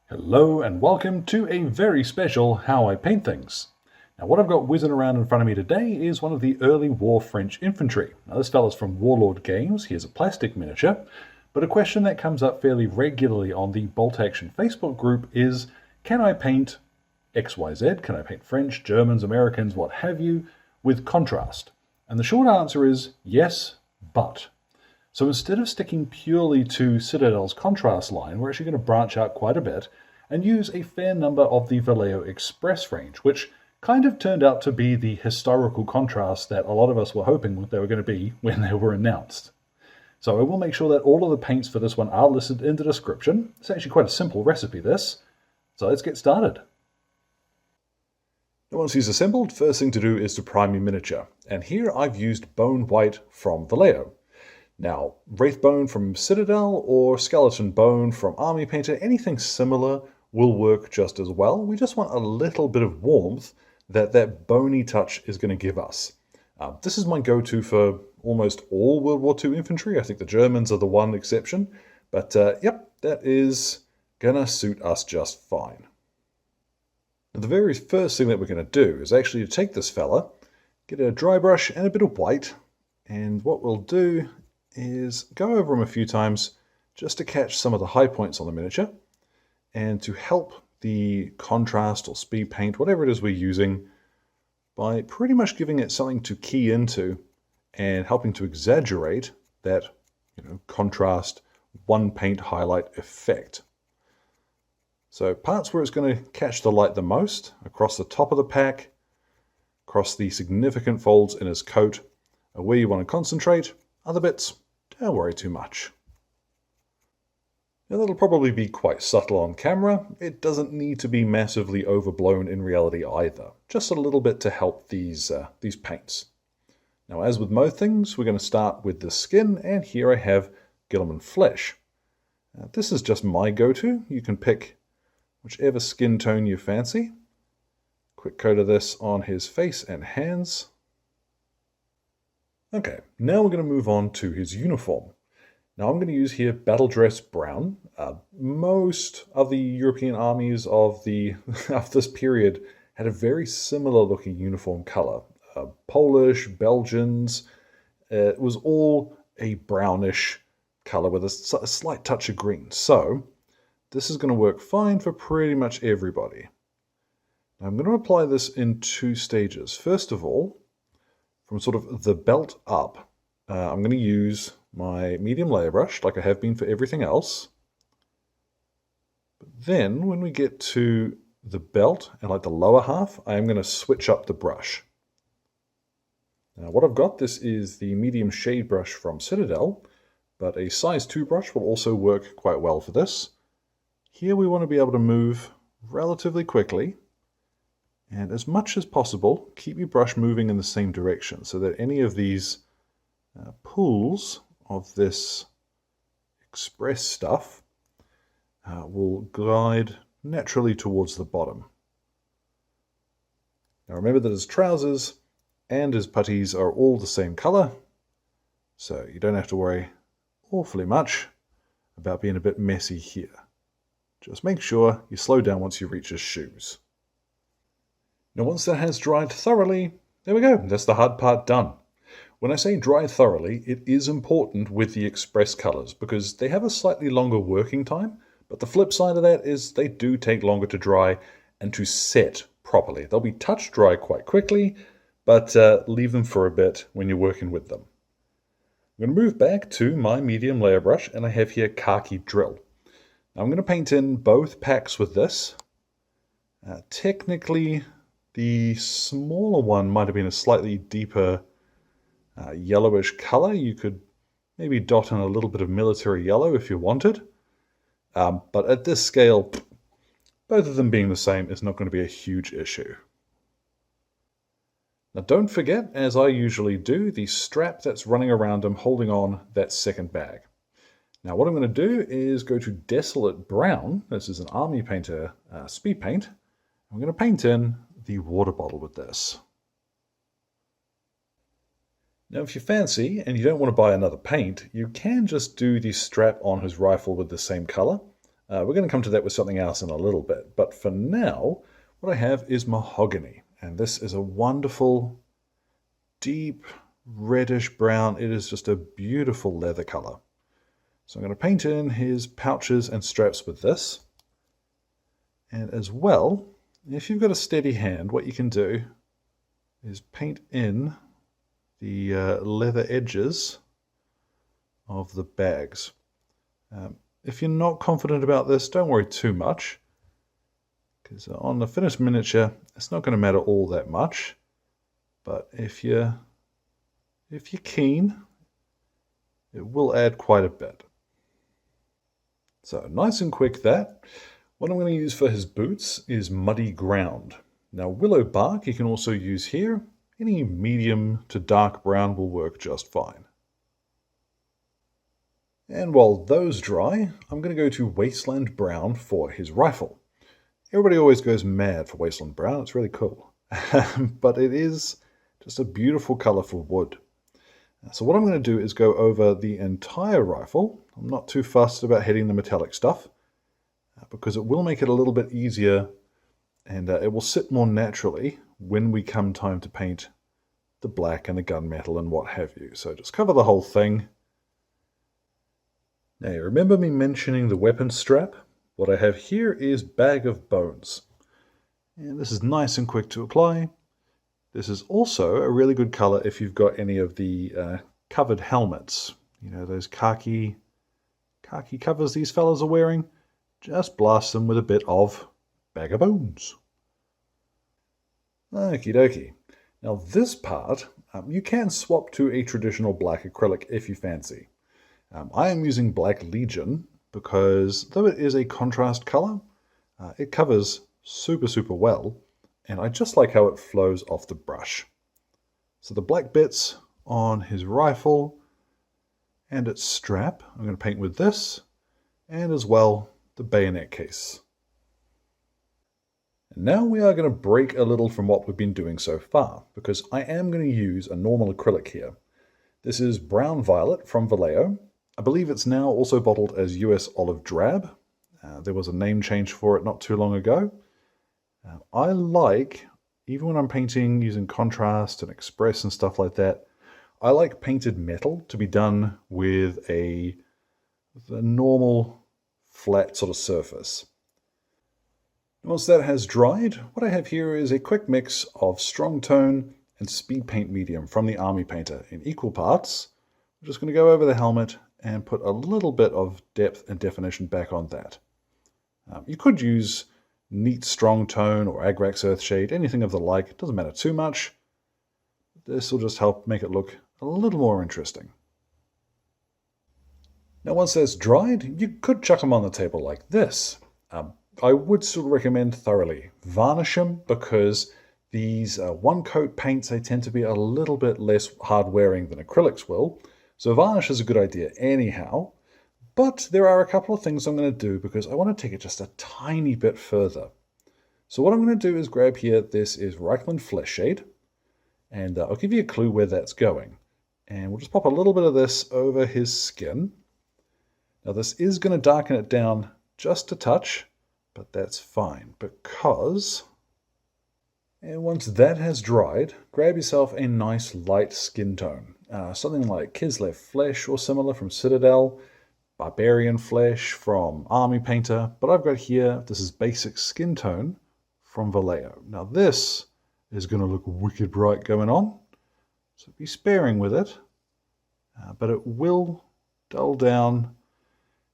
Hello and welcome to a very special How I Paint Things. Now what I've got whizzing around in front of me today is one of the early war French infantry. Now this fella's from Warlord Games, here's a plastic miniature, but a question that comes up fairly regularly on the Bolt Action Facebook group is, can I paint XYZ, can I paint French, Germans, Americans, what have you, with contrast? And the short answer is yes, but. So instead of sticking purely to Citadel's contrast line, we're actually going to branch out quite a bit and use a fair number of the Vallejo Express range, which kind of turned out to be the historical contrast that a lot of us were hoping they were going to be when they were announced. So I will make sure that all of the paints for this one are listed in the description. It's actually quite a simple recipe, this. So let's get started. Now once he's assembled, first thing to do is to prime your miniature. And here I've used Bone White from Vallejo. Now, Wraith Bone from Citadel or Skeleton Bone from Army Painter, anything similar will work just as well. We just want a little bit of warmth that bony touch is going to give us. This is my go-to for almost all World War II infantry. I think the Germans are the one exception. But yep, that is going to suit us just fine. Now, the very first thing that we're going to do is actually to take this fella, get a dry brush and a bit of white, and what we'll do is go over them a few times just to catch some of the high points on the miniature and to help the contrast or speed paint, whatever it is we're using, by pretty much giving it something to key into and helping to exaggerate that contrast one paint highlight effect. So parts where it's going to catch the light the most, across the top of the pack, across the significant folds in his coat, are where you want to concentrate. Other bits, don't worry too much. Now that'll probably be quite subtle on camera. It doesn't need to be massively overblown in reality either. Just a little bit to help these paints. Now as with most things, we're going to start with the skin, and here I have Guilliman flesh. This is just my go-to. You can pick whichever skin tone you fancy. Quick coat of this on his face and hands. Okay, now we're going to move on to his uniform. Now I'm going to use here Battle Dress Brown. Most of the European armies of this period had a very similar looking uniform color. Polish, Belgians, it was all a brownish color with a slight touch of green. So this is going to work fine for pretty much everybody. Now I'm going to apply this in two stages. First of all, from sort of the belt up, I'm going to use my medium layer brush like I have been for everything else. But then when we get to the belt and like the lower half, I am going to switch up the brush. Now what I've got, this is the medium shade brush from Citadel, but a size 2 brush will also work quite well for this. Here we want to be able to move relatively quickly. And as much as possible, keep your brush moving in the same direction so that any of these pools of this express stuff will glide naturally towards the bottom. Now remember that his trousers and his puttees are all the same color, so you don't have to worry awfully much about being a bit messy here. Just make sure you slow down once you reach his shoes. Now once that has dried thoroughly, there we go, that's the hard part done. When I say dry thoroughly, it is important with the express colors because they have a slightly longer working time, but the flip side of that is they do take longer to dry and to set properly. They'll be touch dry quite quickly, but leave them for a bit when you're working with them. I'm going to move back to my medium layer brush, and I have here Khaki Drill. Now I'm going to paint in both packs with this. Technically, the smaller one might have been a slightly deeper yellowish color. You could maybe dot in a little bit of military yellow if you wanted. But at this scale, both of them being the same is not going to be a huge issue. Now don't forget, as I usually do, the strap that's running around him holding on that second bag. Now what I'm going to do is go to Desolate Brown. This is an Army Painter speed paint. I'm going to paint in the water bottle with this. Now if you fancy and you don't want to buy another paint, you can just do the strap on his rifle with the same color. We're going to come to that with something else in a little bit, but for now, what I have is mahogany, and this is a wonderful, deep, reddish brown. It is just a beautiful leather color. So I'm going to paint in his pouches and straps with this. And as well, if you've got a steady hand, what you can do is paint in the leather edges of the bags. If you're not confident about this, don't worry too much, because on the finished miniature, it's not going to matter all that much. But if you're keen, it will add quite a bit. So nice and quick that. What I'm going to use for his boots is muddy ground. Now willow bark you can also use here. Any medium to dark brown will work just fine. And while those dry, I'm going to go to wasteland brown for his rifle. Everybody always goes mad for wasteland brown, it's really cool. But it is just a beautiful color for wood. So what I'm going to do is go over the entire rifle. I'm not too fussed about hitting the metallic stuff, because it will make it a little bit easier, and it will sit more naturally when we come time to paint the black and the gunmetal and what have you. So just cover the whole thing. Now you remember me mentioning the weapon strap? What I have here is Bag of Bones. And this is nice and quick to apply. This is also a really good color if you've got any of the covered helmets. You know, those khaki covers these fellas are wearing. Just blast them with a bit of Bag of Bones. Okie dokie. Now this part, you can swap to a traditional black acrylic if you fancy. I am using Black Legion because though it is a contrast color, it covers super well, and I just like how it flows off the brush. So the black bits on his rifle and its strap, I'm going to paint with this, and as well the bayonet case. And now we are going to break a little from what we've been doing so far, because I am going to use a normal acrylic here. This is Brown Violet from Vallejo. I believe it's now also bottled as US Olive Drab. There was a name change for it not too long ago. I like, even when I'm painting using contrast and express and stuff like that, I like painted metal to be done with a normal flat sort of surface. Once that has dried, what I have here is a quick mix of strong tone and speed paint medium from the Army Painter in equal parts. I'm just going to go over the helmet and put a little bit of depth and definition back on that. You could use neat strong tone or Agrax Earthshade, anything of the like. It doesn't matter too much. This will just help make it look a little more interesting. Now once that's dried, you could chuck them on the table like this. I would still recommend thoroughly varnish them, because these one-coat paints, they tend to be a little bit less hard-wearing than acrylics will. So varnish is a good idea anyhow, but there are a couple of things I'm going to do because I want to take it just a tiny bit further. So what I'm going to do is grab here, this is Reichland Flesh Shade, and I'll give you a clue where that's going. And we'll just pop a little bit of this over his skin. Now this is going to darken it down just a touch, but that's fine because... And once that has dried, grab yourself a nice light skin tone. Something like Kislev Flesh or similar from Citadel, Barbarian Flesh from Army Painter, but I've got here, this is Basic Skin Tone from Vallejo. Now this is going to look wicked bright going on, so be sparing with it, but it will dull down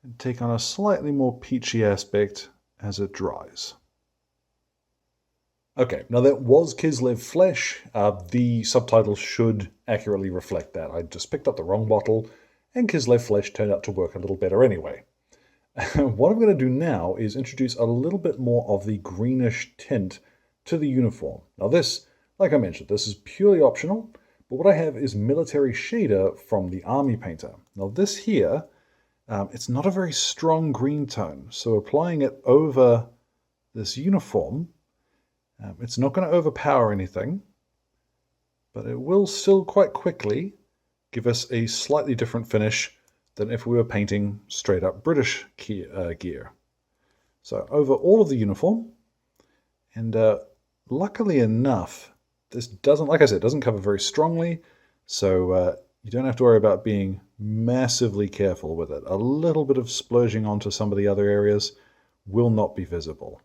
and take on a slightly more peachy aspect as it dries. Okay, now that was Kislev Flesh. The subtitle should accurately reflect that. I just picked up the wrong bottle, and Kislev Flesh turned out to work a little better anyway. What I'm going to do now is introduce a little bit more of the greenish tint to the uniform. Now this, like I mentioned, this is purely optional, but what I have is Military Shader from the Army Painter. Now this here, it's not a very strong green tone, so applying it over this uniform, it's not going to overpower anything, but it will still quite quickly give us a slightly different finish than if we were painting straight up British gear. So over all of the uniform, and luckily enough, this doesn't, like I said, doesn't cover very strongly, so you don't have to worry about being massively careful with it. A little bit of splurging onto some of the other areas will not be visible.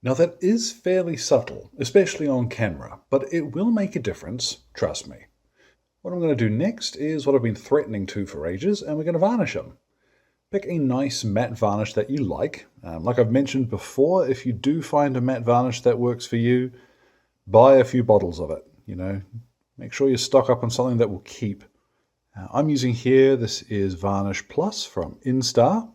Now that is fairly subtle, especially on camera, but it will make a difference, trust me. What I'm going to do next is what I've been threatening to for ages, and we're going to varnish them. Pick a nice matte varnish that you like. Like I've mentioned before, if you do find a matte varnish that works for you, buy a few bottles of it. Make sure you stock up on something that will keep. I'm using here, this is Varnish Plus from Instar,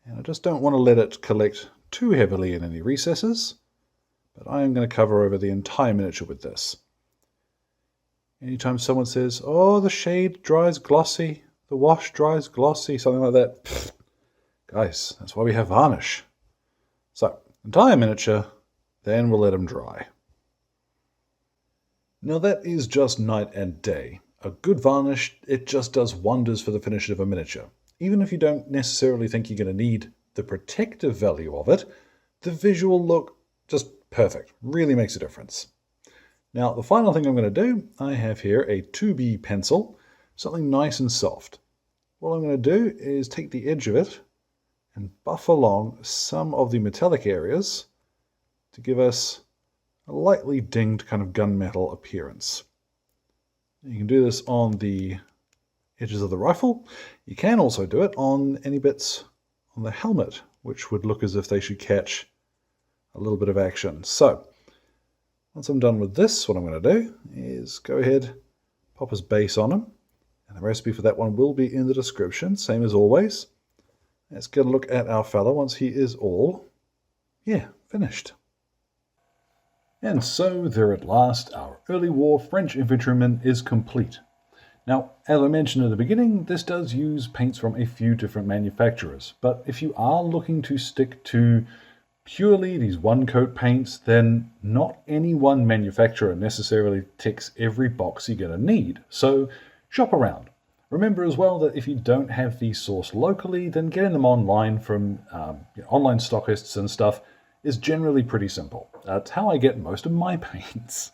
and I just don't want to let it collect too heavily in any recesses, but I am going to cover over the entire miniature with this. Anytime someone says, oh, the shade dries glossy, the wash dries glossy, something like that, pfft, guys, that's why we have varnish. So, entire miniature, then we'll let them dry. Now that is just night and day. A good varnish, it just does wonders for the finish of a miniature. Even if you don't necessarily think you're going to need the protective value of it, the visual look, just perfect, really makes a difference. Now the final thing I'm going to do, I have here a 2B pencil, something nice and soft. What I'm going to do is take the edge of it and buff along some of the metallic areas to give us a lightly dinged kind of gunmetal appearance. You can do this on the edges of the rifle. You can also do it on any bits on the helmet, which would look as if they should catch a little bit of action. So, once I'm done with this, what I'm going to do is go ahead, pop his base on him, and the recipe for that one will be in the description, same as always. Let's get a look at our fella once he is all, finished. And so there at last, our early war French infantryman is complete. Now, as I mentioned at the beginning, this does use paints from a few different manufacturers, but if you are looking to stick to purely these one-coat paints, then not any one manufacturer necessarily ticks every box you're going to need, so shop around. Remember as well that if you don't have these sourced locally, then getting them online from online stockists and stuff is generally pretty simple. That's how I get most of my paints.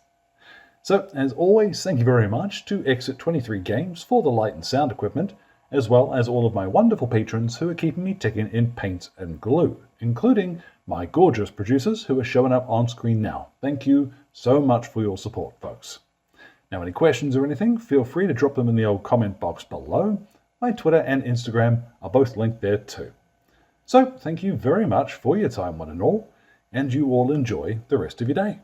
So, as always, thank you very much to Exit 23 Games for the light and sound equipment, as well as all of my wonderful patrons who are keeping me ticking in paint and glue, including my gorgeous producers who are showing up on screen now. Thank you so much for your support, folks. Now, any questions or anything, feel free to drop them in the old comment box below. My Twitter and Instagram are both linked there too. So, thank you very much for your time, one and all, and you all enjoy the rest of your day.